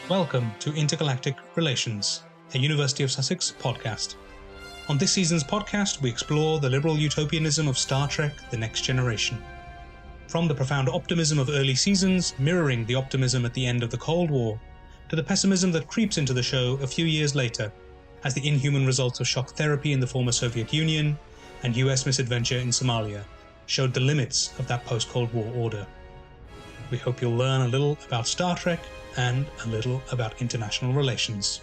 Welcome to Intergalactic Relations, a University of Sussex podcast. On this season's podcast, we explore the liberal utopianism of Star Trek: The Next Generation. From the profound optimism of early seasons, mirroring the optimism at the end of the Cold War, to the pessimism that creeps into the show a few years later, as the inhuman results of shock therapy in the former Soviet Union and US misadventure in Somalia showed the limits of that post-Cold War order. We hope you'll learn a little about Star Trek and a little about international relations.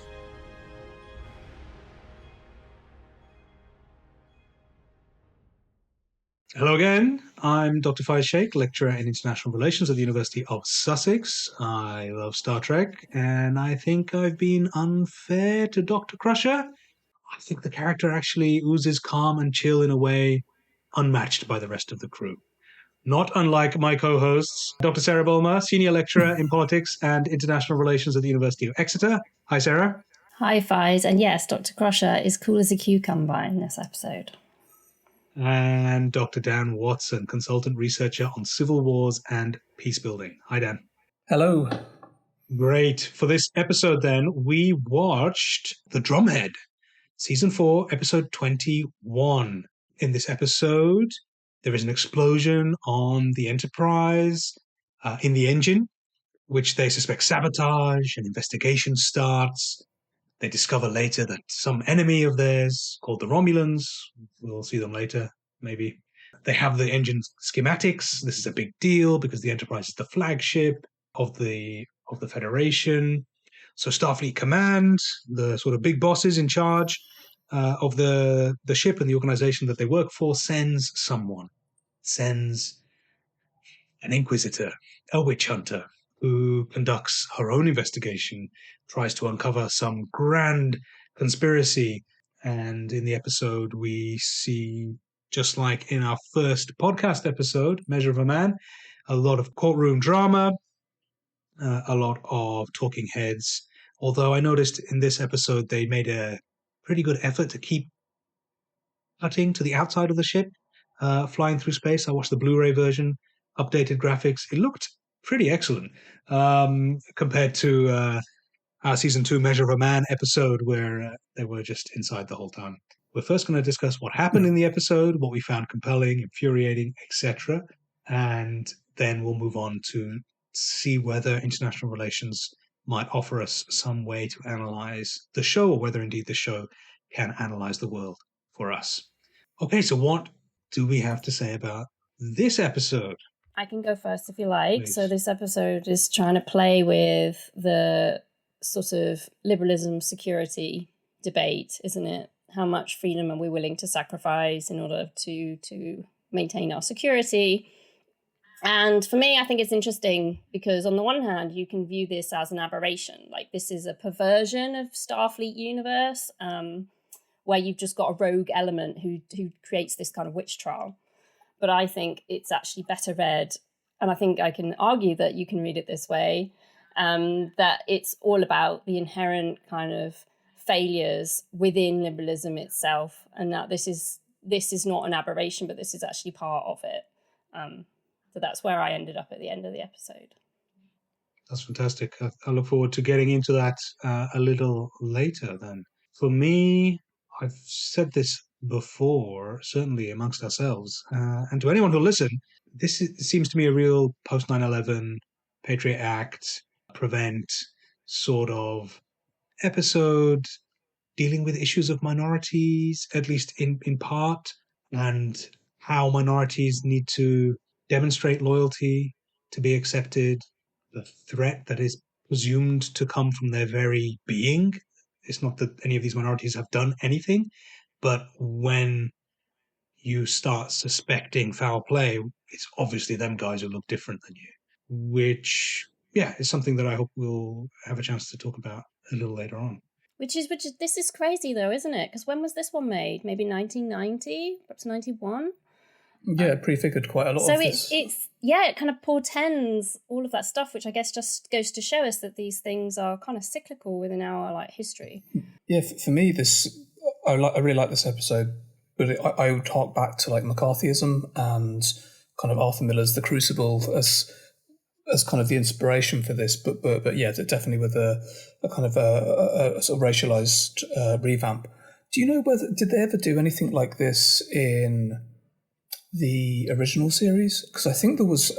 Hello again, I'm Dr. Faiz Sheikh, lecturer in international relations at the University of Sussex. I love Star Trek, and I think I've been unfair to Dr. Crusher. I think the character actually oozes calm and chill in a way unmatched by the rest of the crew. Not unlike my co-hosts, Dr. Sarah Bulmer, senior lecturer in politics and international relations at the University of Exeter. Hi, Sarah. Hi, Faiz. And yes, Dr. Crusher is cool as a cucumber in this episode. And Dr. Dan Watson, consultant researcher on civil wars and peace building. Hi, Dan. Hello. Great. For this episode, then, we watched The Drumhead, Season 4, Episode 21. In this episode, there is an explosion on the Enterprise in the engine, which they suspect sabotage. An investigation starts. They discover later that some enemy of theirs, called the Romulans, we'll see them later, maybe, they have the engine schematics. This is a big deal because the Enterprise is the flagship of the Federation. So Starfleet Command, the sort of big bosses in charge of the ship and the organization that they work for, sends an inquisitor, a witch hunter, who conducts her own investigation, tries to uncover some grand conspiracy. And in the episode, we see, just like in our first podcast episode, Measure of a Man, a lot of courtroom drama, a lot of talking heads. Although I noticed in this episode, they made a pretty good effort to keep cutting to the outside of the ship, flying through space. I watched the Blu-ray version, updated graphics. It looked pretty excellent compared to our Season 2 Measure of a Man episode where they were just inside the whole time. We're first going to discuss what happened in the episode, what we found compelling, infuriating, etc. And then we'll move on to see whether international relations might offer us some way to analyze the show, or whether indeed the show can analyze the world for us. Okay, so what do we have to say about this episode? I can go first if you like. Please. So this episode is trying to play with the sort of liberalism security debate, isn't it? How much freedom are we willing to sacrifice in order to maintain our security? And for me, I think it's interesting because on the one hand, you can view this as an aberration. Like, this is a perversion of Starfleet universe, where you've just got a rogue element who creates this kind of witch trial. But I think it's actually better read, and I think I can argue that you can read it this way, that it's all about the inherent kind of failures within liberalism itself, and that this is not an aberration, but this is actually part of it. So that's where I ended up at the end of the episode. That's fantastic. I look forward to getting into that a little later then. For me, I've said this before, certainly amongst ourselves, and to anyone who'll listen, seems to me a real post 9/11 Patriot Act, Prevent sort of episode, dealing with issues of minorities, at least in part, and how minorities need to demonstrate loyalty to be accepted, the threat that is presumed to come from their very being. It's not that any of these minorities have done anything, but when you start suspecting foul play, it's obviously them guys who look different than you, which, yeah, is something that I hope we'll have a chance to talk about a little later on. Which is this is crazy though, isn't it? Because when was this one made? Maybe 1990, perhaps 91. Yeah, prefigured quite a lot so of this. So it kind of portends all of that stuff, which I guess just goes to show us that these things are kind of cyclical within our history. Yeah, for me, I really like this episode, but I would talk back to McCarthyism and kind of Arthur Miller's The Crucible as as kind of the inspiration for this, but yeah, definitely with a kind of a sort of racialized revamp. Do you know did they ever do anything like this in the original series? Because I think there was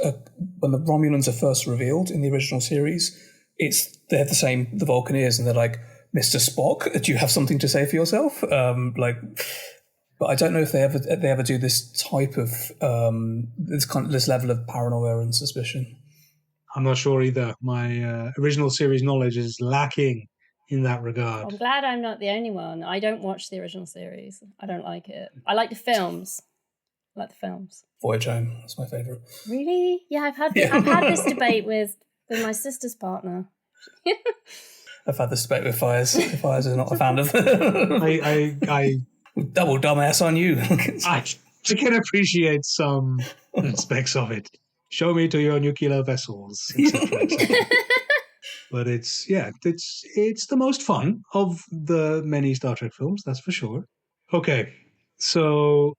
when the Romulans are first revealed in the original series, they have the Vulcaneers, and they're like, Mr. Spock, do you have something to say for yourself? But I don't know if they ever do this type of this level of paranoia and suspicion. I'm not sure either. My original series knowledge is lacking in that regard. I'm glad I'm not the only one. I don't watch the original series. I don't like it. I like the films. Voyage Home, that's my favourite. Really? Yeah, I've had this debate with my sister's partner. I've had this debate with Faiz. Faiz is not a fan of I double dumbass on you. I can appreciate some aspects of it. Show me to your nuclear vessels, etc. But it's the most fun of the many Star Trek films, that's for sure. Okay, so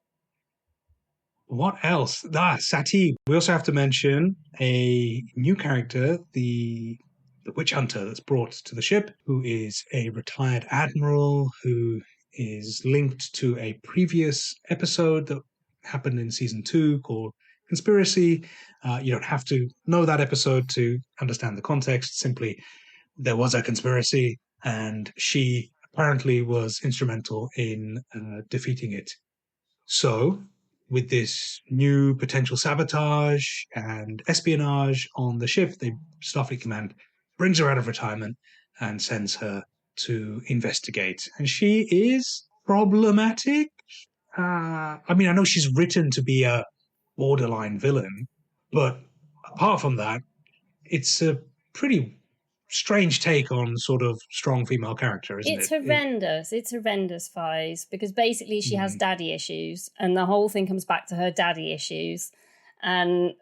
what else? Sati. We also have to mention a new character, the witch hunter that's brought to the ship, who is a retired admiral who is linked to a previous episode that happened in season 2 called Conspiracy. You don't have to know that episode to understand the context. Simply, there was a conspiracy, and she apparently was instrumental in defeating it. So, with this new potential sabotage and espionage on the ship, the Starfleet Command brings her out of retirement and sends her to investigate. And she is problematic. I know she's written to be a borderline villain, but apart from that, it's a pretty strange take on sort of strong female character, isn't It's it? horrendous. It's horrendous, Faiz, because basically she has daddy issues, and the whole thing comes back to her daddy issues. And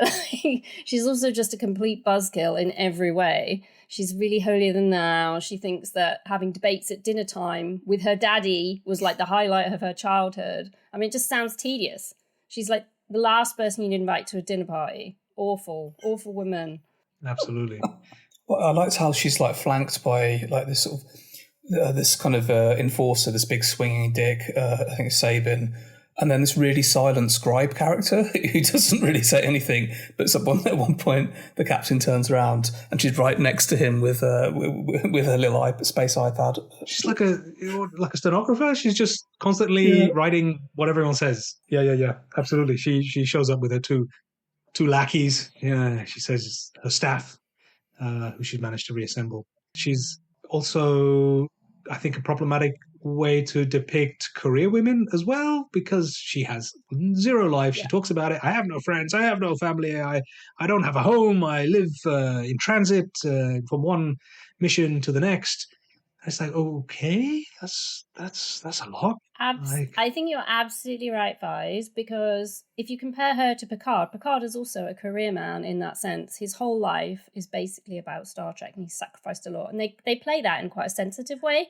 she's also just a complete buzzkill in every way. She's really holier than thou. She thinks that having debates at dinner time with her daddy was like the highlight of her childhood. I mean, it just sounds tedious. She's like the last person you'd invite to a dinner party. Awful, awful woman. Absolutely. Well, I liked how she's like flanked by like this sort of this kind of enforcer, this big swinging dick. I think it's Sabin, and then this really silent scribe character who doesn't really say anything. But at one point, the captain turns around and she's right next to him with her little space iPad. She's like a stenographer. She's just constantly writing what everyone says. Yeah. Absolutely. She shows up with her two lackeys. Yeah, she says her staff, who she's managed to reassemble. She's also, I think, a problematic way to depict career women as well, because she has zero life. She talks about it. I have no friends. I have no family. I don't have a home. I live in transit from one mission to the next. It's like, okay, that's a lot. I think you're absolutely right, Faiz, because if you compare her to Picard is also a career man in that sense. His whole life is basically about Star Trek, and he's sacrificed a lot. And they play that in quite a sensitive way.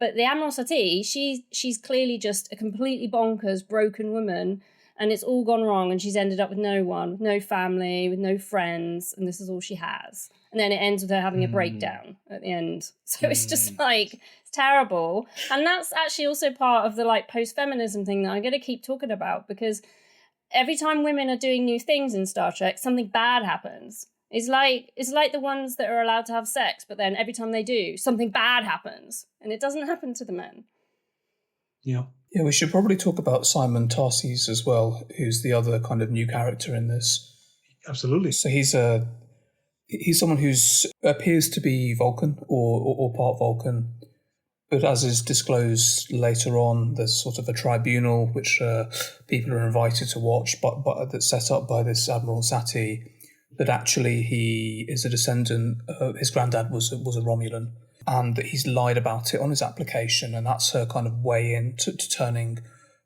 But the Admiral Sati, she's clearly just a completely bonkers, broken woman, and it's all gone wrong, and she's ended up with no one, with no family, with no friends, and this is all she has. And then it ends with her having a breakdown at the end. So it's just like, it's terrible. And that's actually also part of the like post-feminism thing that I'm going to keep talking about, because every time women are doing new things in Star Trek, something bad happens. It's like the ones that are allowed to have sex, but then every time they do, something bad happens. And it doesn't happen to the men. Yeah. Yeah, we should probably talk about Simon Tarses as well, who's the other kind of new character in this. Absolutely. So he's someone who appears to be Vulcan or part Vulcan, but as is disclosed later on, there's sort of a tribunal which people are invited to watch, but that's set up by this Admiral Sati, that actually he is a descendant. His granddad was a Romulan, and that he's lied about it on his application, and that's her kind of way into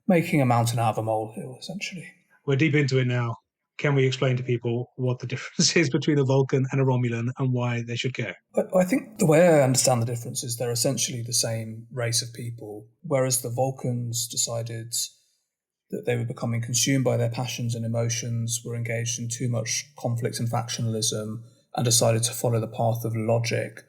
making a mountain out of a molehill, essentially. We're deep into it now. Can we explain to people what the difference is between a Vulcan and a Romulan and why they should care? I think the way I understand the difference is they're essentially the same race of people, whereas the Vulcans decided that they were becoming consumed by their passions and emotions, were engaged in too much conflict and factionalism, and decided to follow the path of logic.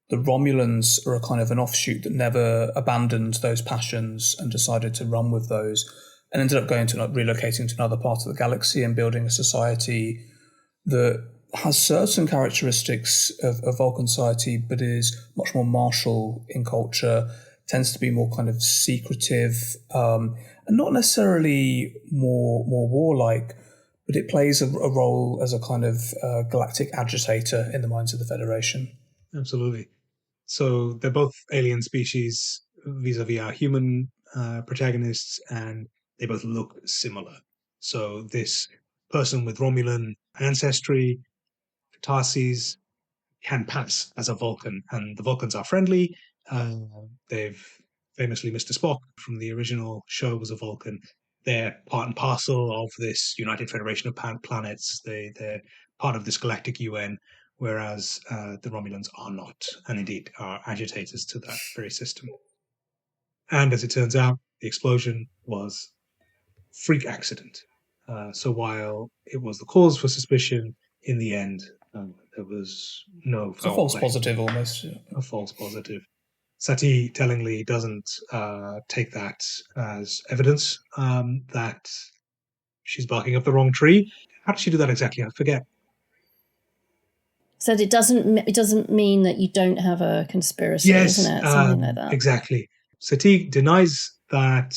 The Romulans are a kind of an offshoot that never abandoned those passions and decided to run with those, and ended up relocating to another part of the galaxy and building a society that has certain characteristics of Vulcan society, but is much more martial in culture, tends to be more kind of secretive, and not necessarily more warlike, but it plays a role as a kind of galactic agitator in the minds of the Federation. Absolutely. So they're both alien species vis-a-vis our human protagonists, and they both look similar. So this person with Romulan ancestry, Tarses, can pass as a Vulcan, and the Vulcans are friendly. They've famously, Mr. Spock from the original show was a Vulcan. They're part and parcel of this United Federation of Planets. They're part of this galactic UN, whereas the Romulans are not, and indeed are agitators to that very system. And as it turns out, the explosion was freak accident. So while it was the cause for suspicion, in the end, there was no It's a false play. positive almost. Yeah. A false positive. Sati tellingly doesn't take that as evidence that she's barking up the wrong tree. How did she do that exactly? I forget. Said it doesn't mean that you don't have a conspiracy, Yes, isn't it? Something like that. Exactly. Sati denies that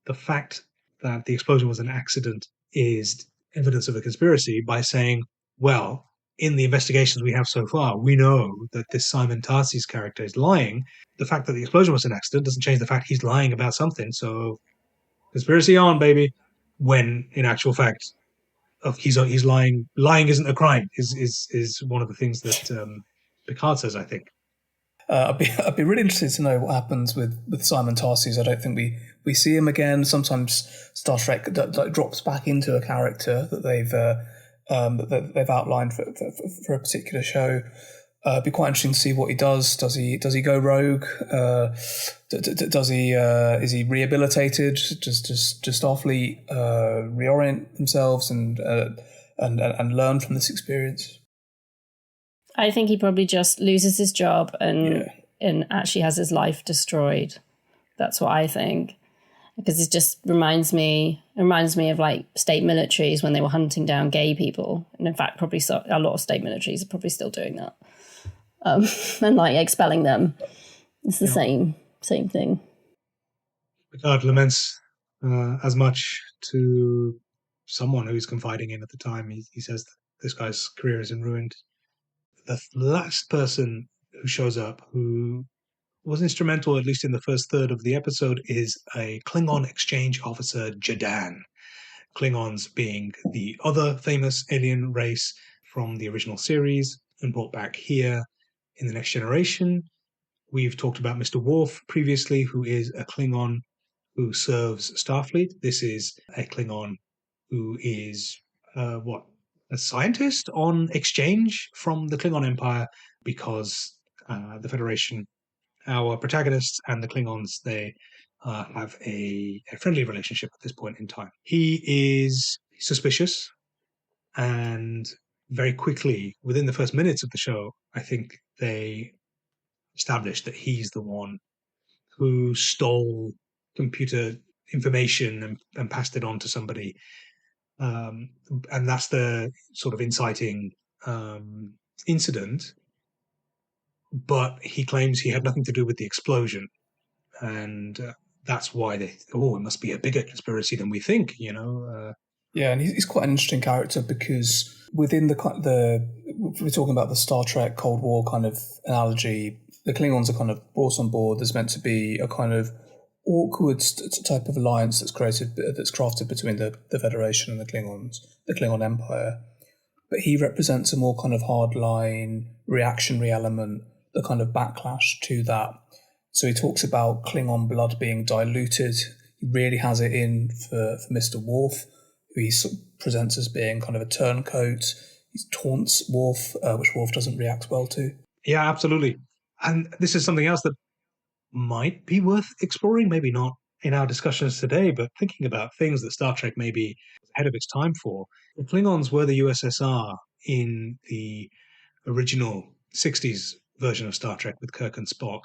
the fact that the explosion was an accident is evidence of a conspiracy by saying, well, in the investigations we have so far, we know that this Simon Tarses character is lying. The fact that the explosion was an accident doesn't change the fact he's lying about something. So conspiracy on, baby. When in actual fact, he's lying. Lying isn't a crime. Is one of the things that Picard says, I think. I'd be really interested to know what happens with Simon Tarses. I don't think we see him again. Sometimes Star Trek drops back into a character that they've outlined for a particular show. It'd be quite interesting to see what he does. Does he go rogue? Does he is he rehabilitated? Does Starfleet reorient themselves and learn from this experience? I think he probably just loses his job and actually has his life destroyed. That's what I think. Because it just reminds me of like state militaries when they were hunting down gay people. And in fact, probably a lot of state militaries are probably still doing that. And like expelling them. It's the same thing. Picard laments as much to someone who he's confiding in at the time. He says that this guy's career is ruined. The last person who shows up, who was instrumental, at least in the first third of the episode, is a Klingon exchange officer, Jadan. Klingons being the other famous alien race from the original series and brought back here in The Next Generation. We've talked about Mr. Worf previously, who is a Klingon who serves Starfleet. This is a Klingon who is, a scientist on exchange from the Klingon Empire, because the Federation, our protagonists and the Klingons, they have a friendly relationship at this point in time. He is suspicious, and very quickly, within the first minutes of the show, I think they established that he's the one who stole computer information and passed it on to somebody. And that's the sort of inciting incident. But he claims he had nothing to do with the explosion. And that's why it must be a bigger conspiracy than we think, Yeah, and he's quite an interesting character because within we're talking about the Star Trek Cold War kind of analogy, the Klingons are kind of brought on board. There's meant to be a kind of awkward type of alliance that's crafted between the Federation and the Klingons, the Klingon Empire. But he represents a more kind of hardline reactionary element, the kind of backlash to that. So he talks about Klingon blood being diluted. He really has it in for Mr. Worf, who he sort of presents as being kind of a turncoat. He taunts Worf, which Worf doesn't react well to. Yeah, absolutely. And this is something else that might be worth exploring, maybe not in our discussions today, but thinking about things that Star Trek may be ahead of its time for. The Klingons were the USSR in the original 60s version of Star Trek with Kirk and Spock.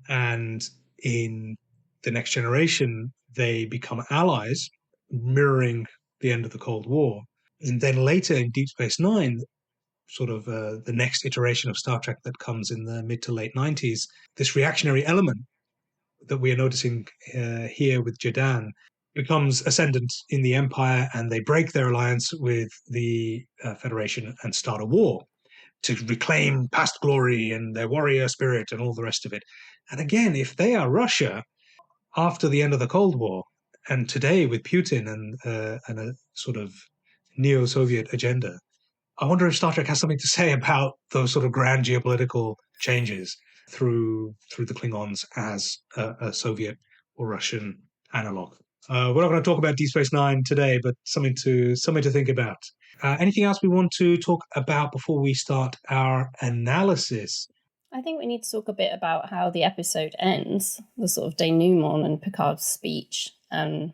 And in The Next Generation, they become allies, mirroring the end of the Cold War. And then later in Deep Space Nine, sort of the next iteration of Star Trek that comes in the mid to late 90s, this reactionary element that we are noticing here with Jadan becomes ascendant in the Empire, and they break their alliance with the Federation and start a war to reclaim past glory and their warrior spirit and all the rest of it. And again, if they are Russia after the end of the Cold War, and today with Putin and a sort of neo-Soviet agenda, I wonder if Star Trek has something to say about those sort of grand geopolitical changes through the Klingons as a Soviet or Russian analog. We're not going to talk about Deep Space Nine today, but something to think about. Anything else we want to talk about before we start our analysis? I think we need to talk a bit about how the episode ends, the sort of denouement and Picard's speech, and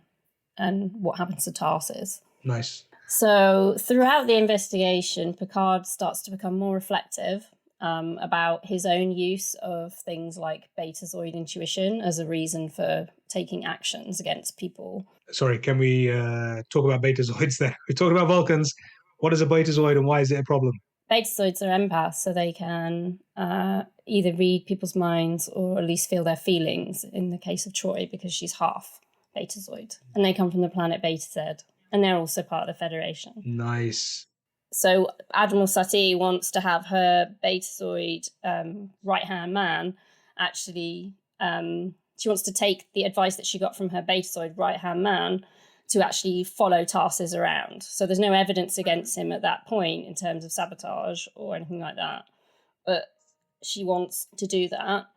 what happens to Tarsis. Nice. So throughout the investigation, Picard starts to become more reflective about his own use of things like Betazoid intuition as a reason for taking actions against people. Sorry, can we talk about Betazoids then? We talked about Vulcans. What is a Betazoid and why is it a problem? Betazoids are empaths, so they can either read people's minds or at least feel their feelings in the case of Troy, because she's half Betazoid. And they come from the planet Beta Z. And they're also part of the Federation. Nice. So Admiral Sati wants to have her Betazoid right-hand man actually... she wants to take the advice that she got from her Betazoid right-hand man to actually follow Tarsis around. So there's no evidence against him at that point in terms of sabotage or anything like that. But she wants to do that.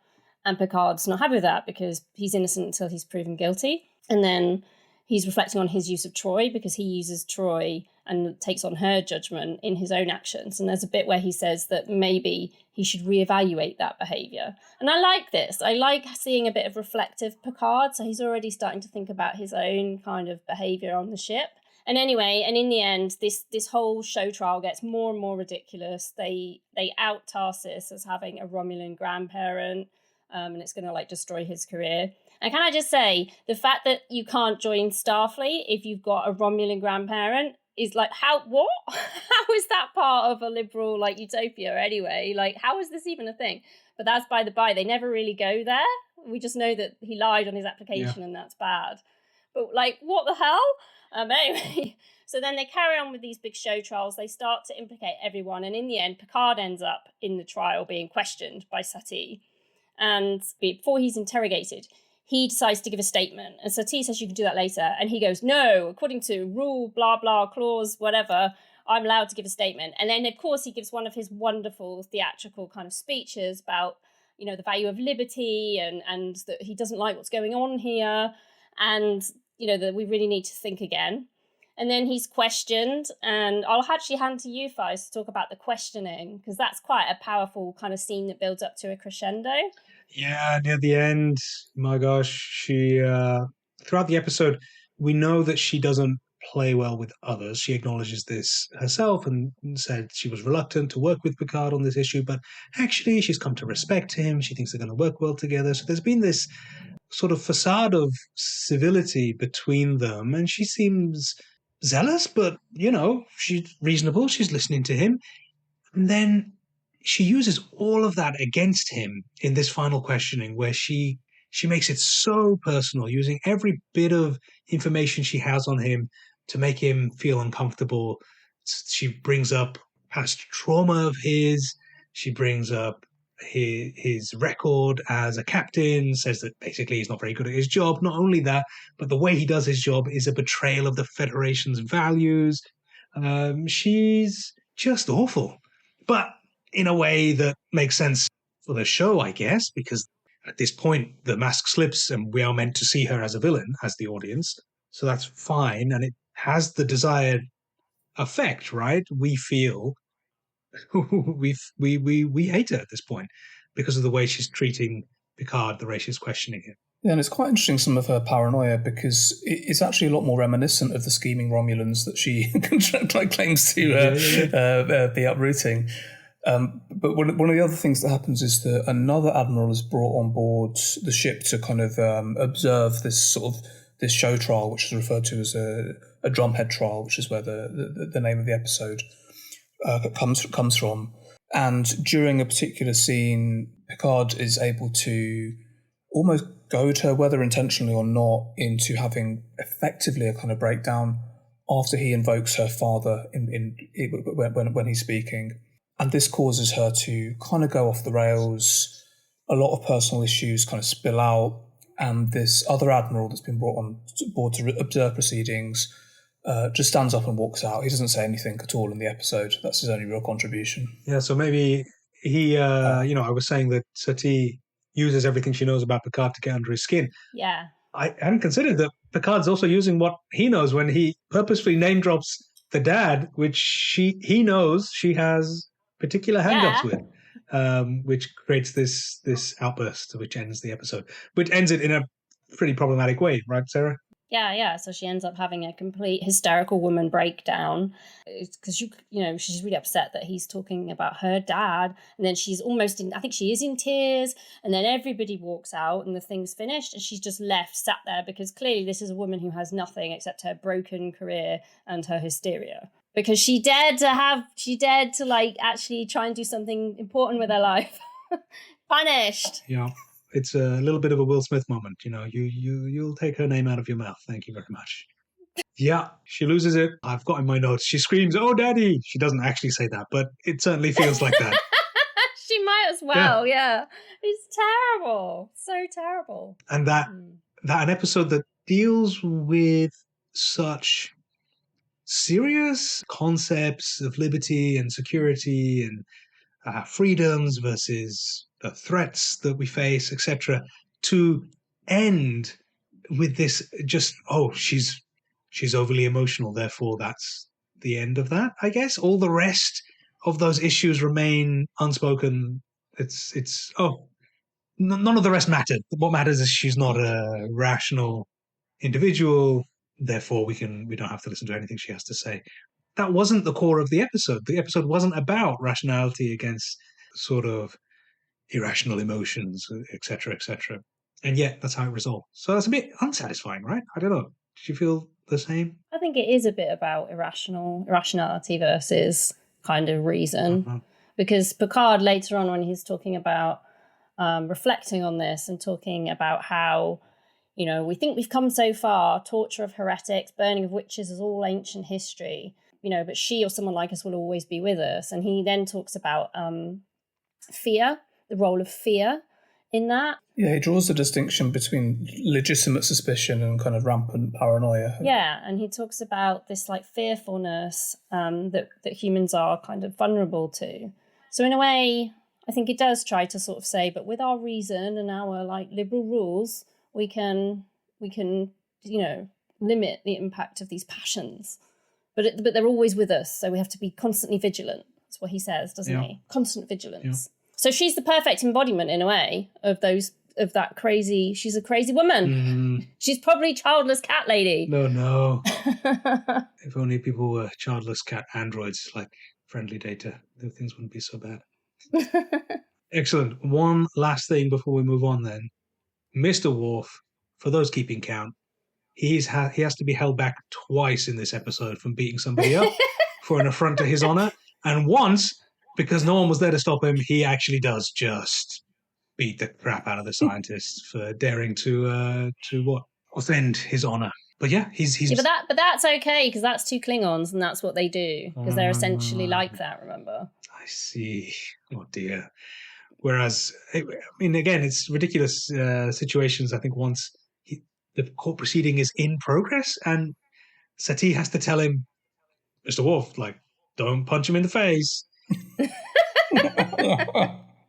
And Picard's not happy with that because he's innocent until he's proven guilty. And then he's reflecting on his use of Troy because he uses Troy and takes on her judgment in his own actions. And there's a bit where he says that maybe he should reevaluate that behaviour. And I like this. I like seeing a bit of reflective Picard. So he's already starting to think about his own kind of behaviour on the ship. And anyway, and in the end, this whole show trial gets more and more ridiculous. They out Tarsis as having a Romulan grandparent, and it's going to like destroy his career. And can I just say, the fact that you can't join Starfleet if you've got a Romulan grandparent is like, what? How is that part of a liberal like utopia anyway? Like, how is this even a thing? But that's by the by. They never really go there. We just know that he lied on his application and that's bad. But like, what the hell? Anyway, so then they carry on with these big show trials. They start to implicate everyone. And in the end, Picard ends up in the trial being questioned by Sati. And before he's interrogated, he decides to give a statement. And Sati says, you can do that later. And he goes, no, according to rule, blah, blah, clause, whatever, I'm allowed to give a statement. And then, of course, he gives one of his wonderful theatrical kind of speeches about, you know, the value of liberty and that he doesn't like what's going on here. And, you know, that we really need to think again. And then he's questioned. And I'll actually hand to you, Faiz, to talk about the questioning, because that's quite a powerful kind of scene that builds up to a crescendo. Yeah, near the end, my gosh, she throughout the episode, we know that she doesn't play well with others. She acknowledges this herself and said she was reluctant to work with Picard on this issue, but actually she's come to respect him. She thinks they're going to work well together. So there's been this sort of facade of civility between them, and she seems zealous, but, you know, she's reasonable. She's listening to him. And then she uses all of that against him in this final questioning, where she makes it so personal, using every bit of information she has on him to make him feel uncomfortable. She brings up past trauma of his. She brings up his record as a captain, says that basically he's not very good at his job. Not only that, but the way he does his job is a betrayal of the Federation's values. She's just awful. But in a way that makes sense for the show, I guess, because at this point, the mask slips and we are meant to see her as a villain, as the audience. So that's fine. And it has the desired effect, right? We feel we hate her at this point because of the way she's treating Picard, the way she's questioning him. Yeah, and it's quite interesting, some of her paranoia, because it's actually a lot more reminiscent of the scheming Romulans that she claims to be uprooting. But one of the other things that happens is that another admiral is brought on board the ship to kind of observe this show trial, which is referred to as a Drumhead trial, which is where the name of the episode comes from. And during a particular scene, Picard is able to almost goad her, whether intentionally or not, into having effectively a kind of breakdown after he invokes her father when he's speaking. And this causes her to kind of go off the rails. A lot of personal issues kind of spill out, and this other admiral that's been brought on board to observe proceedings just stands up and walks out. He doesn't say anything at all in the episode. That's his only real contribution. Yeah, so maybe he, I was saying that Satie uses everything she knows about Picard to get under his skin. Yeah. I hadn't considered that Picard's also using what he knows when he purposefully name drops the dad, which he knows she has particular hang-ups with, which creates this outburst, which ends the episode, which ends it in a pretty problematic way, right, Sarah? Yeah. So she ends up having a complete hysterical woman breakdown because she's really upset that he's talking about her dad, and then she's almost I think she is in tears, and then everybody walks out and the thing's finished, and she's just left sat there because clearly this is a woman who has nothing except her broken career and her hysteria. Because she dared to like actually try and do something important with her life. Punished. Yeah. It's a little bit of a Will Smith moment, you'll take her name out of your mouth. Thank you very much. Yeah, she loses it. I've got in my notes. She screams, "Oh, Daddy!" She doesn't actually say that, but it certainly feels like that. She might as well, yeah. It's terrible. So terrible. And that an episode that deals with such serious concepts of liberty and security and freedoms versus the threats that we face, etc., to end with this just, she's overly emotional, therefore that's the end of that, I guess. All the rest of those issues remain unspoken. None of the rest mattered. What matters is she's not a rational individual, therefore we don't have to listen to anything she has to say. That wasn't the core of the episode. The episode wasn't about rationality against sort of irrational emotions, etc., etc. And yet that's how it resolved. So that's a bit unsatisfying, right? I don't know. Did you feel the same? I think it is a bit about irrationality versus kind of reason. Because Picard later on, when he's talking about reflecting on this and talking about how, we think we've come so far, torture of heretics, burning of witches is all ancient history, but she or someone like us will always be with us. And he then talks about fear, the role of fear in that. Yeah, he draws the distinction between legitimate suspicion and kind of rampant paranoia. Yeah, and he talks about this like fearfulness that humans are kind of vulnerable to. So in a way, I think it does try to sort of say, but with our reason and our like liberal rules, we can limit the impact of these passions. But they're always with us, so we have to be constantly vigilant. That's what he says, doesn't he? Constant vigilance. Yeah. So she's the perfect embodiment, in a way, of that crazy. She's a crazy woman. She's probably childless cat lady. No. If only people were childless cat androids like friendly data, things wouldn't be so bad. Excellent. One last thing before we move on, then. Mr. Worf, for those keeping count, he has to be held back twice in this episode from beating somebody up for an affront to his honor, and once, because no one was there to stop him, he actually does just beat the crap out of the scientists for daring to offend his honor. But yeah, he's but that's okay, because that's two Klingons, and that's what they do, because they're essentially like that. Remember? I see. Oh dear. Whereas, again, it's ridiculous situations. I think once the court proceeding is in progress, and Satie has to tell him, Mr. Worf, like, don't punch him in the face.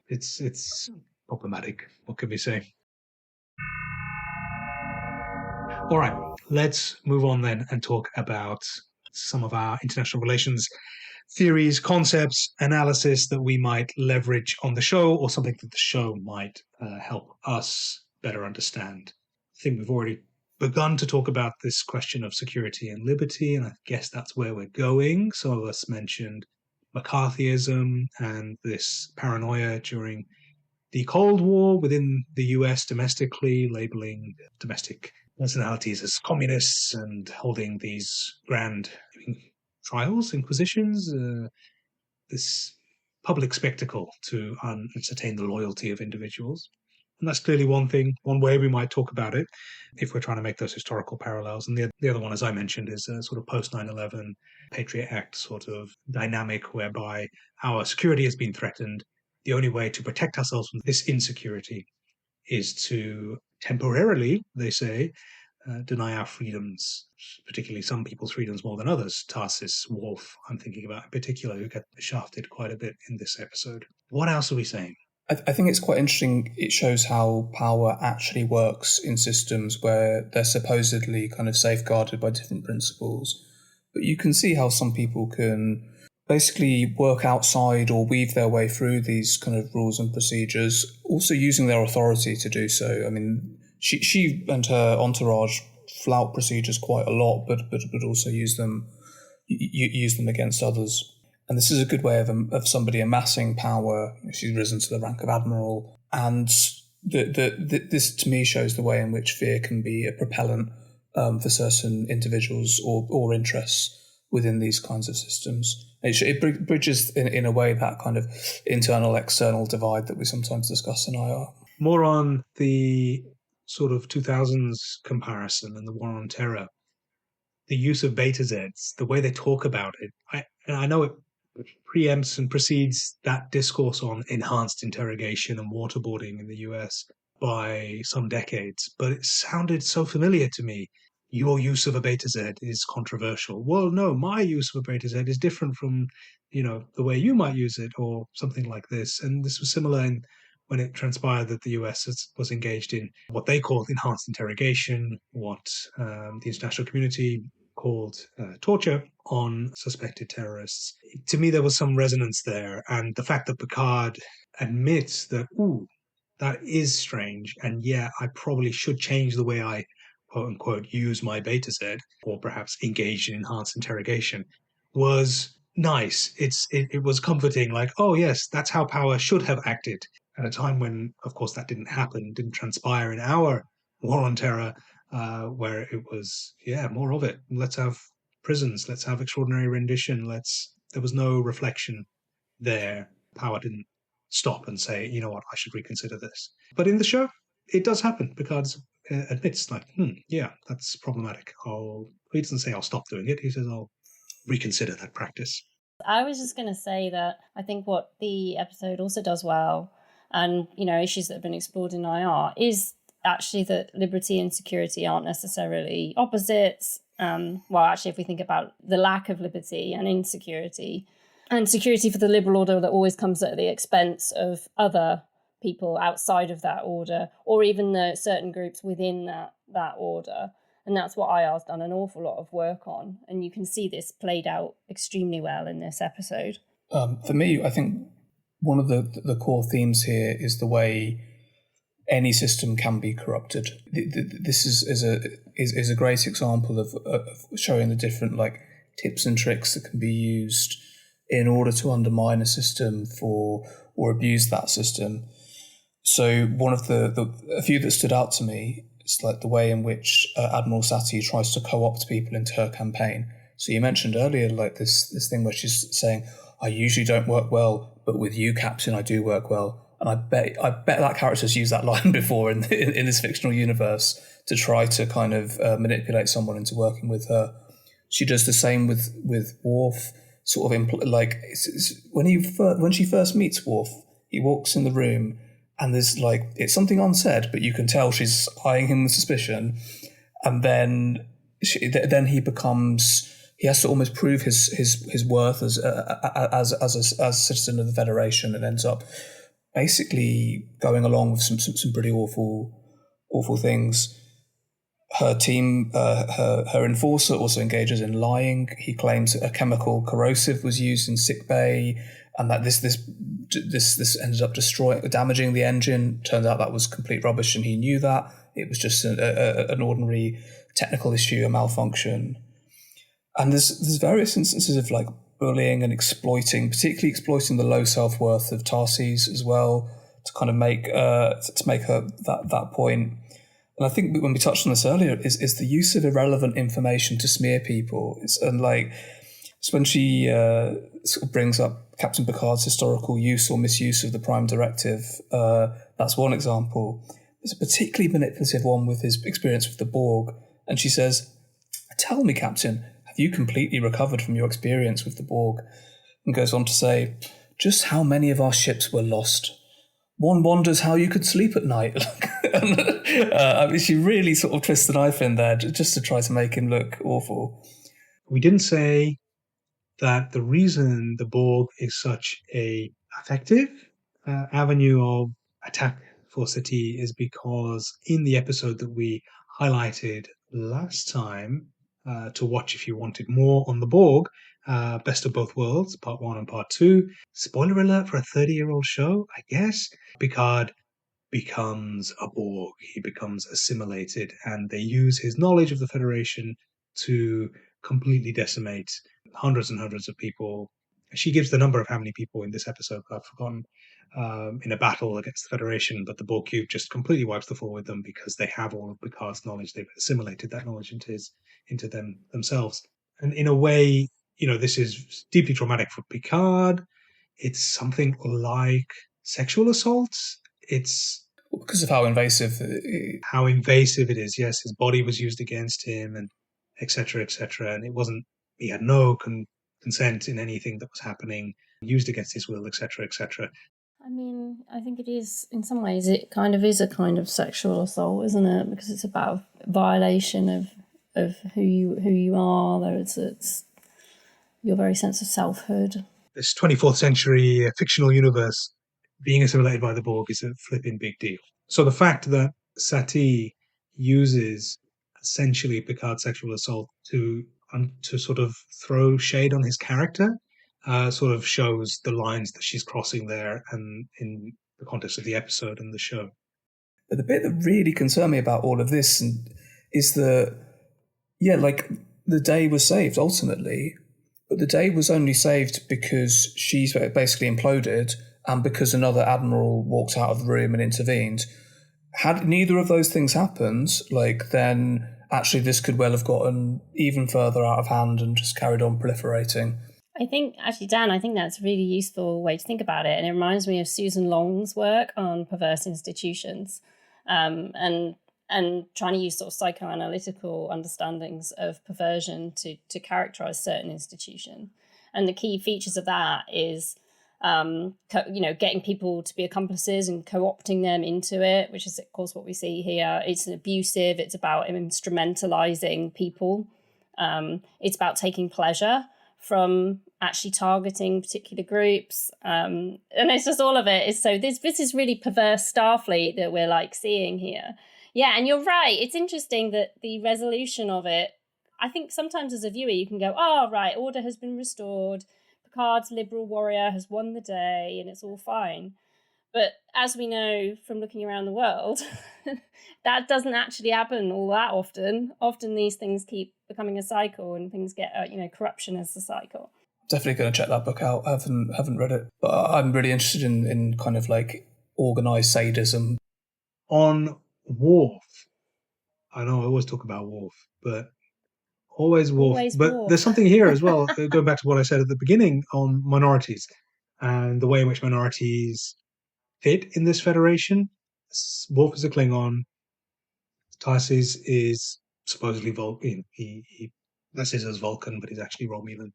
It's problematic. What can we say? All right, let's move on then and talk about some of our international relations theories, concepts, analysis that we might leverage on the show, or something that the show might help us better understand. think we've already begun to talk about this question of security and liberty, and I guess that's where we're going. Some of us mentioned McCarthyism and this paranoia during the Cold War within the US domestically, labeling domestic personalities as communists and holding these grand trials, inquisitions, this public spectacle to ascertain the loyalty of individuals. And that's clearly one thing, one way we might talk about it if we're trying to make those historical parallels. And the other one, as I mentioned, is a sort of post 9/11 Patriot Act sort of dynamic whereby our security has been threatened. The only way to protect ourselves from this insecurity is to temporarily, they say, deny our freedoms, particularly some people's freedoms more than others. Tarsis, Worf, I'm thinking about in particular, who get shafted quite a bit in this episode. What else are we saying? I think it's quite interesting. It shows how power actually works in systems where they're supposedly kind of safeguarded by different principles. But you can see how some people can basically work outside or weave their way through these kind of rules and procedures, also using their authority to do so. I mean, she and her entourage flout procedures quite a lot, but also use them against others. And this is a good way of somebody amassing power. She's risen to the rank of admiral, and this to me shows the way in which fear can be a propellant for certain individuals or interests within these kinds of systems. It bridges in a way that kind of internal-external divide that we sometimes discuss in IR. More on the sort of 2000s comparison and the war on terror, the use of beta Zs, the way they talk about it. I know it preempts and precedes that discourse on enhanced interrogation and waterboarding in the US by some decades, but it sounded so familiar to me. Your use of a beta Z is controversial. Well, no, my use of a beta Z is different from, the way you might use it, or something like this. And this was similar when it transpired that the US was engaged in what they called enhanced interrogation, what the international community called torture on suspected terrorists. To me, there was some resonance there. And the fact that Picard admits that, that is strange, and yeah, I probably should change the way I quote unquote use my beta Z, or perhaps engage in enhanced interrogation, was nice. It was comforting, like, oh yes, that's how power should have acted at a time when, of course, that didn't happen, didn't transpire in our war on terror, where it was, more of it. Let's have prisons, let's have extraordinary rendition, there was no reflection there. Power didn't stop and say, you know what, I should reconsider this. But in the show, it does happen. Picard admits, like, that's problematic. He doesn't say I'll stop doing it. He says I'll reconsider that practice. I was just going to say that I think what the episode also does well, and, issues that have been explored in IR, is actually that liberty and security aren't necessarily opposites. Actually, if we think about the lack of liberty and insecurity, and security for the liberal order that always comes at the expense of other people outside of that order, or even the certain groups within that order. And that's what IR's done an awful lot of work on. And you can see this played out extremely well in this episode. For me, I think one of the core themes here is the way any system can be corrupted. This is a great example of showing the different tips and tricks that can be used in order to undermine a system or abuse that system. So one of a few that stood out to me is the way in which Admiral Sati tries to co-opt people into her campaign. So you mentioned earlier this thing where she's saying, I usually don't work well, but with you, Captain, I do work well. And I bet that character's used that line before in this fictional universe to try to kind of manipulate someone into working with her. She does the same with Worf. Sort of when she first meets Worf, he walks in the room and there's it's something unsaid, but you can tell she's eyeing him with suspicion. And then he has to almost prove his worth as a citizen of the Federation, and ends up basically going along with some pretty awful things. Her team, her enforcer also engages in lying. He claims a chemical corrosive was used in sickbay, and that this ended up damaging the engine. Turns out that was complete rubbish, and he knew that. it was just an ordinary technical issue, a malfunction. And there's various instances of like bullying and particularly exploiting the low self-worth of Tarsis as well, to kind of make her that point. And I think when we touched on this earlier, is the use of irrelevant information to smear people. It's when she sort of brings up Captain Picard's historical use or misuse of the Prime Directive. That's one example. There's a particularly manipulative one with his experience with the Borg, and she says, "Tell me, Captain, have you completely recovered from your experience with the Borg?" And goes on to say, "Just how many of our ships were lost? One wonders how you could sleep at night." I mean, she really sort of twists the knife in there just to try to make him look awful. We didn't say that the reason the Borg is such a effective avenue of attack for Sati is because in the episode that we highlighted last time, to watch if you wanted more on the Borg, Best of Both Worlds, Part 1 and Part 2. Spoiler alert for a 30-year-old show, I guess. Picard becomes a Borg. He becomes assimilated, and they use his knowledge of the Federation to completely decimate hundreds and hundreds of people. She gives the number of how many people in this episode, I've forgotten, in a battle against the Federation, but the Borg cube just completely wipes the floor with them because they have all of Picard's knowledge. They've assimilated that knowledge into themselves. And in a way, this is deeply traumatic for Picard. It's something like sexual assault. It's because of how invasive it is. Yes, his body was used against him, and etc., etc. And he had no consent in anything that was happening, used against his will, etc., etc. I mean, I think it is, in some ways, it kind of is a kind of sexual assault, isn't it? Because it's about violation of who you are. It's your very sense of selfhood. This 24th century fictional universe, being assimilated by the Borg is a flipping big deal. So the fact that Sati uses essentially Picard's sexual assault to sort of throw shade on his character sort of shows the lines that she's crossing there, and in the context of the episode and the show. But the bit that really concerned me about all of this is the day was saved ultimately, but the day was only saved because she's basically imploded and because another admiral walked out of the room and intervened. Had neither of those things happened, then actually this could well have gotten even further out of hand and just carried on proliferating. I think, actually, Dan, that's a really useful way to think about it. And it reminds me of Susan Long's work on perverse institutions, and trying to use sort of psychoanalytical understandings of perversion to characterize certain institutions. And the key features of that is, getting people to be accomplices and co-opting them into it, which is, of course, what we see here. It's abusive. It's about instrumentalizing people. It's about taking pleasure from actually targeting particular groups, and it's just all of it is so this is really perverse Starfleet that we're seeing here. Yeah, and you're right, it's interesting that the resolution of it, I think sometimes as a viewer you can go, oh right, order has been restored, Picard's liberal warrior has won the day and it's all fine. But as we know from looking around the world, that doesn't actually happen all that often. Often these things keep becoming a cycle, and things get, corruption as the cycle. Definitely going to check that book out. I haven't read it, but I'm really interested in kind of organised sadism. On Worf, I know I always talk about Worf, but always Worf. But there's something here as well, going back to what I said at the beginning on minorities and the way in which minorities fit in this Federation. Worf is a Klingon. Tarsis is supposedly Vulcan. He says as Vulcan, but he's actually Romulan,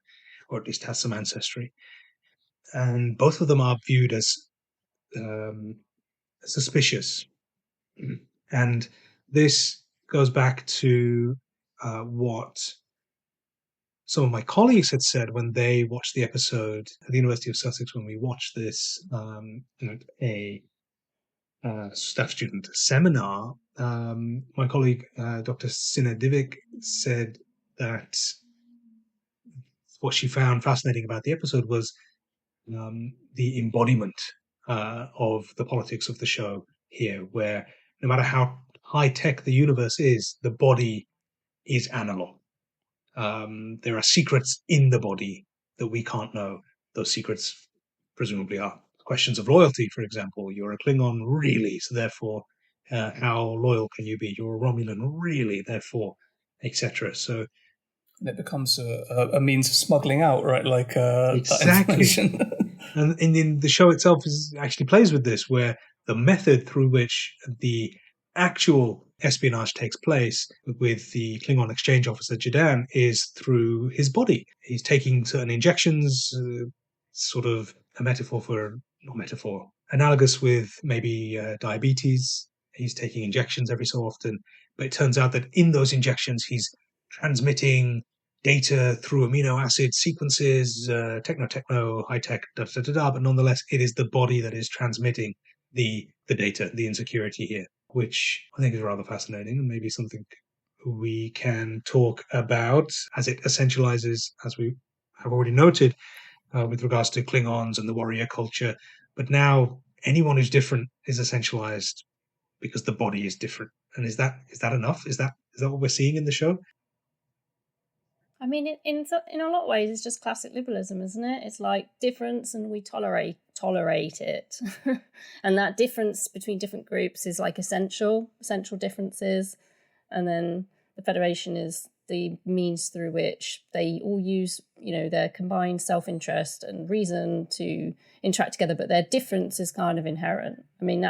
or at least has some ancestry. And both of them are viewed as suspicious. And this goes back to what some of my colleagues had said when they watched the episode at the University of Sussex, when we watched this a staff student seminar. My colleague, Dr. Sina Divik, said that what she found fascinating about the episode was the embodiment of the politics of the show here, where no matter how high-tech the universe is, the body is analog. There are secrets in the body that we can't know. Those secrets presumably are questions of loyalty, for example. You're a Klingon, really, so therefore, how loyal can you be? You're a Romulan, really, therefore, etc. So and it becomes a means of smuggling out, right? Like that exactly. information. And in the show itself actually plays with this, where the method through which the actual espionage takes place with the Klingon exchange officer Jadan is through his body. He's taking certain injections, sort of a metaphor for, not metaphor, analogous with maybe diabetes. He's taking injections every so often, but it turns out that in those injections he's transmitting data through amino acid sequences, techno, high tech, but nonetheless, it is the body that is transmitting the data, the insecurity here, which I think is rather fascinating and maybe something we can talk about as it essentializes, as we have already noted, with regards to Klingons and the warrior culture. But now anyone who's different is essentialized because the body is different. And is that enough? Is that what we're seeing in the show? I mean, in a lot of ways, it's just classic liberalism, isn't it? It's like difference, and we tolerate it, and that difference between different groups is like essential differences, and then the Federation is the means through which they all use, their combined self-interest and reason to interact together. But their difference is kind of inherent. I mean,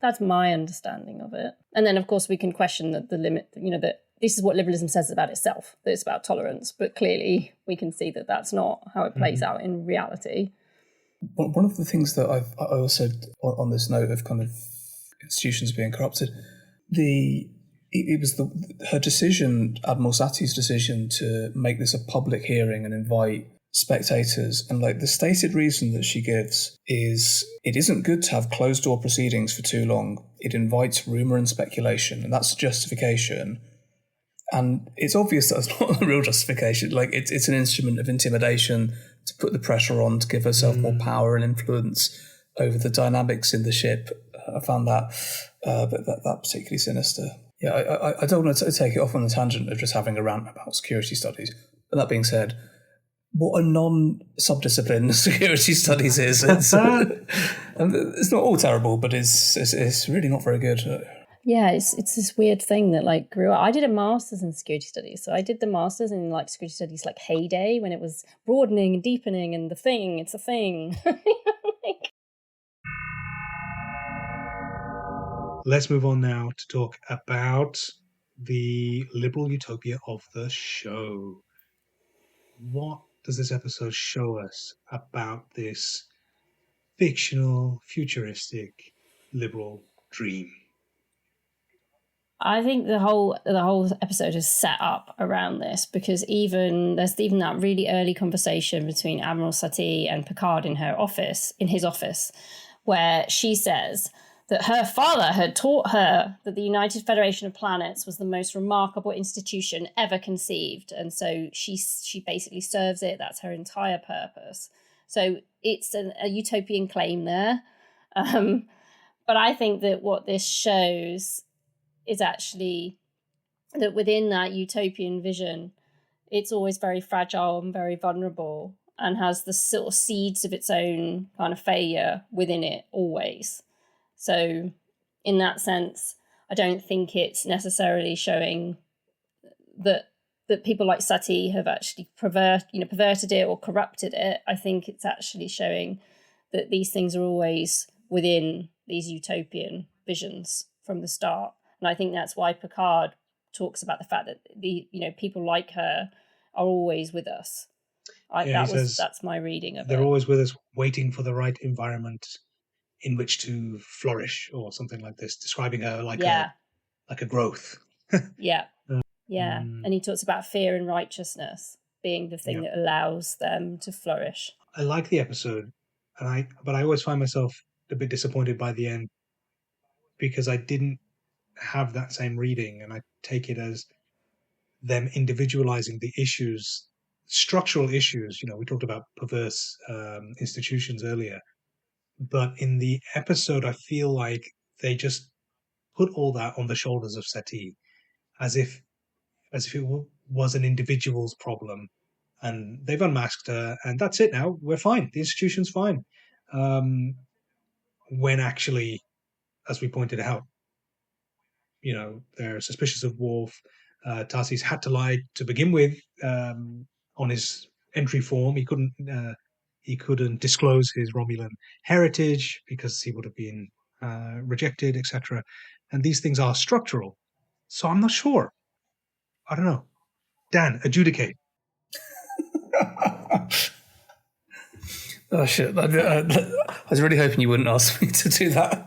that's my understanding of it. And then, of course, we can question the limit, that this is what liberalism says about itself, that it's about tolerance. But clearly we can see that that's not how it plays out in reality. One of the things that I also, on this note of kind of institutions being corrupted, it was her decision, Admiral Sati's decision, to make this a public hearing and invite spectators, and like the stated reason that she gives is it isn't good to have closed door proceedings for too long. It invites rumor and speculation, and that's the justification. And it's obvious that it's not a real justification. Like it's an instrument of intimidation to put the pressure on to give herself more power and influence over the dynamics in the ship. I found that that particularly sinister. Yeah, I don't want to take it off on the tangent of just having a rant about security studies. But that being said, what a non-subdiscipline security studies is. It's not all terrible, but it's really not very good. Yeah, it's this weird thing that like grew up. I did a master's in security studies. So I did the master's in like security studies like heyday when it was broadening and deepening and it's a thing. Let's move on now to talk about the liberal utopia of the show. What does this episode show us about this fictional, futuristic, liberal dream? I think the whole episode is set up around this because there's even that really early conversation between Admiral Sati and Picard in his office, where she says that her father had taught her that the United Federation of Planets was the most remarkable institution ever conceived, and so she basically serves it. That's her entire purpose. So it's a utopian claim there, but I think that what this shows is actually that within that utopian vision, it's always very fragile and very vulnerable and has the sort of seeds of its own kind of failure within it always. So in that sense, I don't think it's necessarily showing that people like Sati have actually perverted it or corrupted it. I think it's actually showing that these things are always within these utopian visions from the start. And I think that's why Picard talks about the fact that people like her are always with us. That's my reading of it. They're always with us, waiting for the right environment in which to flourish, or something like this, describing her like a growth. Yeah. And he talks about fear and righteousness being the thing that allows them to flourish. I like the episode, but I always find myself a bit disappointed by the end because I didn't have that same reading, and I take it as them individualizing the issues, structural issues. We talked about perverse institutions earlier, but in the episode I feel like they just put all that on the shoulders of Seti, as if it was an individual's problem, and they've unmasked her, and that's it. Now we're fine. The institution's fine. When actually, as we pointed out, they're suspicious of Worf. Tarsis had to lie to begin with on his entry form. He couldn't disclose his Romulan heritage because he would have been rejected, etc. And these things are structural. So I'm not sure. I don't know. Dan, adjudicate. Oh shit! I was really hoping you wouldn't ask me to do that.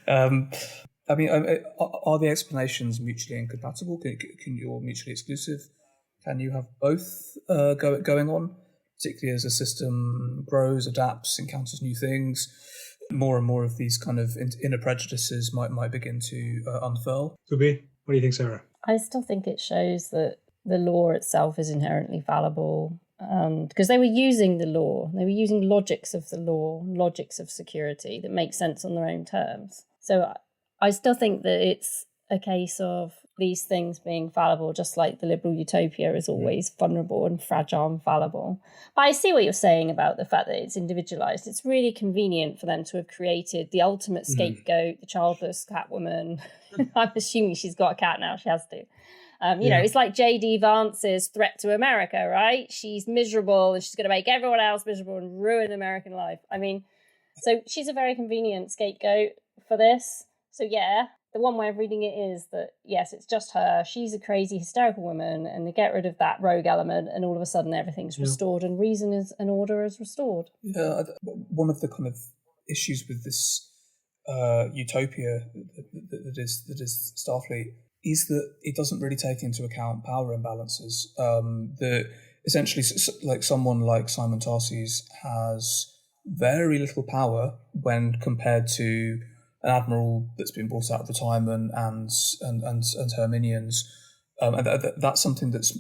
I mean, are the explanations mutually incompatible? Can you, or mutually exclusive? Can you have both going on, particularly as a system grows, adapts, encounters new things? More and more of these kind of inner prejudices might begin to unfurl. Could be. What do you think, Sarah? I still think it shows that the law itself is inherently fallible. Because they were using the law, they were using logics of the law, logics of security that make sense on their own terms. So I still think that it's a case of these things being fallible, just like the liberal utopia is always vulnerable and fragile and fallible. But I see what you're saying about the fact that it's individualized. It's really convenient for them to have created the ultimate scapegoat, the childless Catwoman. I'm assuming she's got a cat now, she has to. It's like J.D. Vance's threat to America, right? She's miserable and she's going to make everyone else miserable and ruin American life. I mean, so she's a very convenient scapegoat for this. So yeah, the one way of reading it is that, yes, it's just her. She's a crazy, hysterical woman, and they get rid of that rogue element, and all of a sudden everything's restored and reason and order is restored. Yeah, one of the kind of issues with this utopia that is Starfleet is that it doesn't really take into account power imbalances. Essentially, like someone like Simon Tarses has very little power when compared to an admiral that's been brought out of retirement and her minions. And that's something that's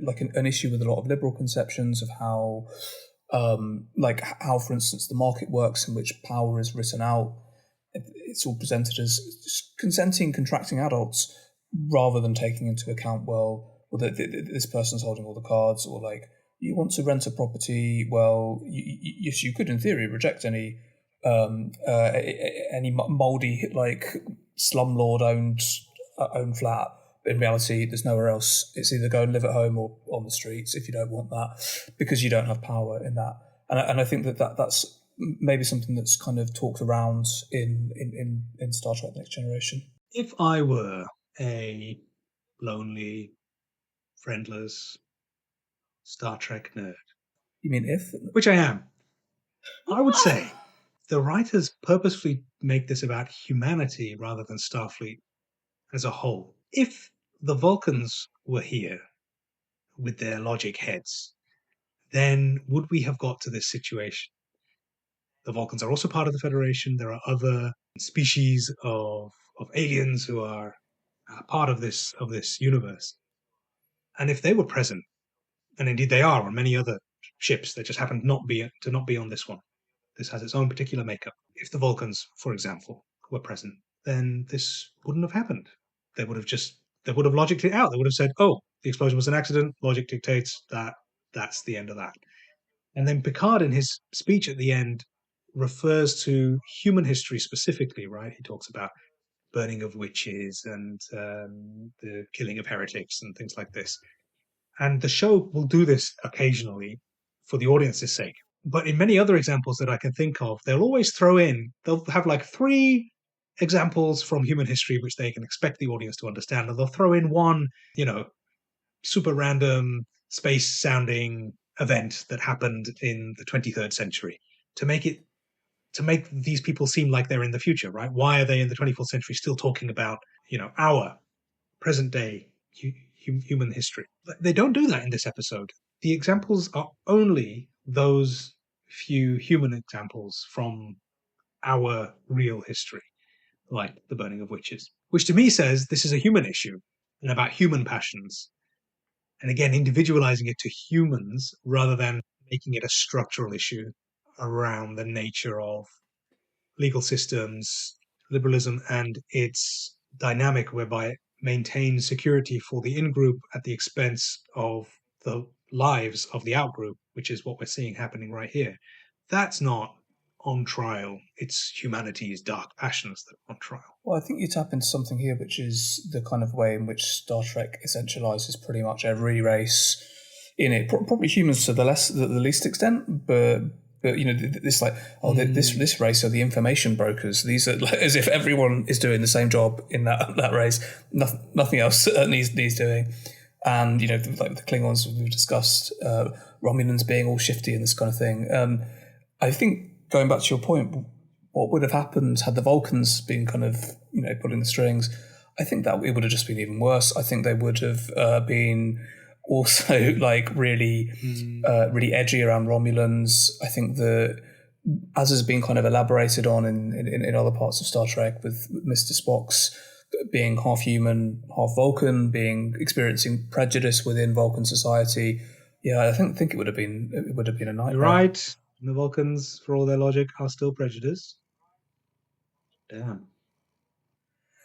like an issue with a lot of liberal conceptions of how, for instance, the market works, in which power is written out. It's all presented as consenting, contracting adults, rather than taking into account, this person's holding all the cards, or like, you want to rent a property, yes, you could in theory reject any mouldy, like, slumlord owned flat, but in reality there's nowhere else. It's either go and live at home or on the streets if you don't want that, because you don't have power in that. And I think that's maybe something that's kind of talked around in Star Trek Next Generation. If I were a lonely, friendless Star Trek nerd. You mean if? Which I am. I would say the writers purposefully make this about humanity rather than Starfleet as a whole. If the Vulcans were here with their logic heads, then would we have got to this situation? The Vulcans are also part of the Federation. There are other species of aliens who are part of this universe. And if they were present, and indeed they are on many other ships that just happen to not be on this one, this has its own particular makeup. If the Vulcans, for example, were present, then this wouldn't have happened. They would have logicked it out. They would have said, oh, the explosion was an accident. Logic dictates that that's the end of that. And then Picard, in his speech at the end, refers to human history specifically, right? He talks about burning of witches and the killing of heretics and things like this. And the show will do this occasionally for the audience's sake. But in many other examples that I can think of, they'll have like 3 examples from human history which they can expect the audience to understand. And they'll throw in one, super random space sounding event that happened in the 23rd century to make these people seem like they're in the future, right? Why are they in the 24th century still talking about, our present day human history? They don't do that in this episode. The examples are only those few human examples from our real history, like the burning of witches, which to me says this is a human issue and about human passions. And again, individualizing it to humans rather than making it a structural issue around the nature of legal systems, liberalism and its dynamic whereby it maintains security for the in-group at the expense of the lives of the out-group, which is what we're seeing happening right here. That's not on trial. It's humanity's dark passions that are on trial. Well, I think you tap into something here, which is the kind of way in which Star Trek essentializes pretty much every race in it. Probably humans to the least extent, but this this race are the information brokers. These are like, as if everyone is doing the same job in that race. Nothing else needs doing. And like the Klingons we've discussed, Romulans being all shifty and this kind of thing. I think going back to your point, what would have happened had the Vulcans been kind of pulling the strings? I think that it would have just been even worse. I think they would have been also like really edgy around Romulans. I think that, as has been kind of elaborated on in other parts of Star Trek, with Mr. Spock's being half human, half Vulcan, experiencing prejudice within Vulcan society. Yeah, I think it would have been a nightmare. You're right. The Vulcans, for all their logic, are still prejudiced. Damn.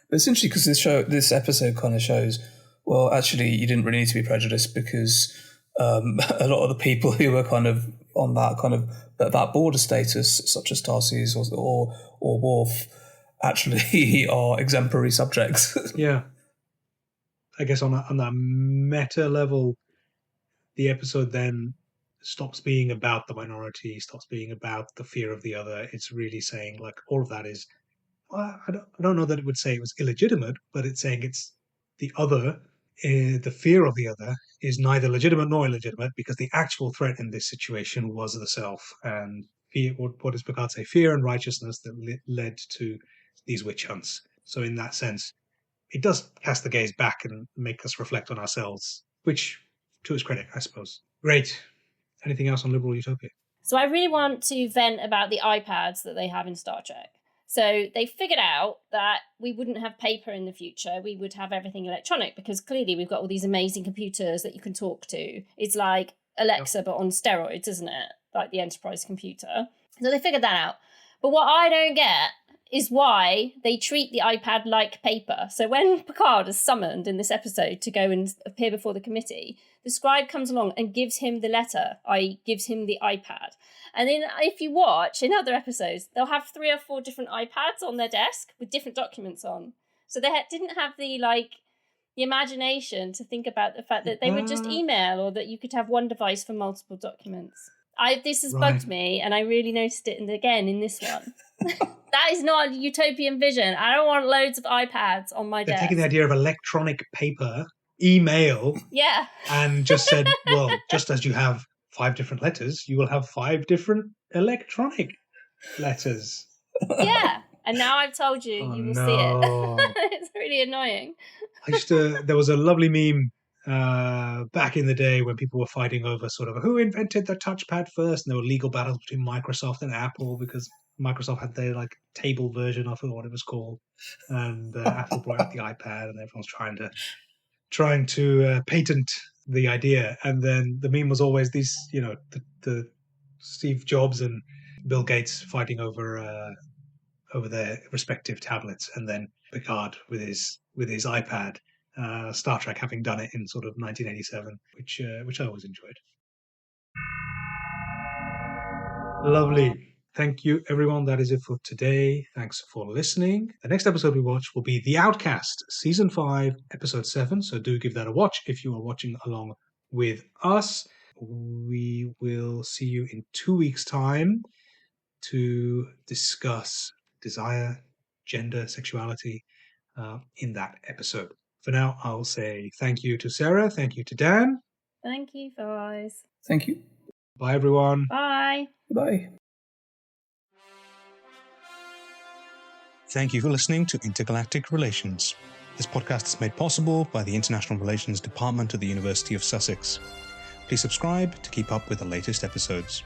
But it's interesting because this episode kind of shows, well, actually, you didn't really need to be prejudiced because a lot of the people who were kind of on that kind of that border status, such as Tarsis or Worf, actually are exemplary subjects. Yeah. I guess on that meta level, the episode then stops being about the minority, stops being about the fear of the other. It's really saying, like, all of that is, well, I don't know that it would say it was illegitimate, but it's saying it's the other. The fear of the other is neither legitimate nor illegitimate, because the actual threat in this situation was the self. And fear, what does Picard say? Fear and righteousness that led to these witch hunts. So in that sense, it does cast the gaze back and make us reflect on ourselves, which, to his credit, I suppose. Great. Anything else on liberal utopia? So I really want to vent about the iPads that they have in Star Trek. So they figured out that we wouldn't have paper in the future. We would have everything electronic, because clearly we've got all these amazing computers that you can talk to. It's like Alexa, but on steroids, isn't it? Like the Enterprise computer. So they figured that out. But what I don't get is why they treat the iPad like paper. So when Picard is summoned in this episode to go and appear before the committee, the scribe comes along and gives him the letter, i.e. gives him the iPad. And then if you watch in other episodes, they'll have 3 or 4 different iPads on their desk with different documents on. So they didn't have the imagination to think about the fact that they would just email, or that you could have one device for multiple documents. This has bugged me, and I really noticed it again in this one. That is not a utopian vision. I don't want loads of iPads on my desk. They're taking the idea of electronic paper, email, and just said, well, just as you have 5 different letters, you will have 5 different electronic letters. Yeah, and now I've told you, you will see it. It's really annoying. There was a lovely meme back in the day when people were fighting over sort of who invented the touchpad first, and there were legal battles between Microsoft and Apple because Microsoft had their table version of it, or what it was called, and Apple brought out the iPad, and everyone's trying to patent the idea. And then the meme was always these, the Steve Jobs and Bill Gates fighting over their respective tablets, and then Picard with his iPad. Star Trek having done it in sort of 1987, which I always enjoyed. Lovely. Thank you, everyone. That is it for today. Thanks for listening. The next episode we watch will be The Outcast, Season 5, Episode 7. So do give that a watch if you are watching along with us. We will see you in 2 weeks' time to discuss desire, gender, sexuality in that episode. For now, I'll say thank you to Sarah. Thank you to Dan. Thank you, Faiz. Thank you. Bye, everyone. Bye. Bye. Thank you for listening to Intergalactic Relations. This podcast is made possible by the International Relations Department at the University of Sussex. Please subscribe to keep up with the latest episodes.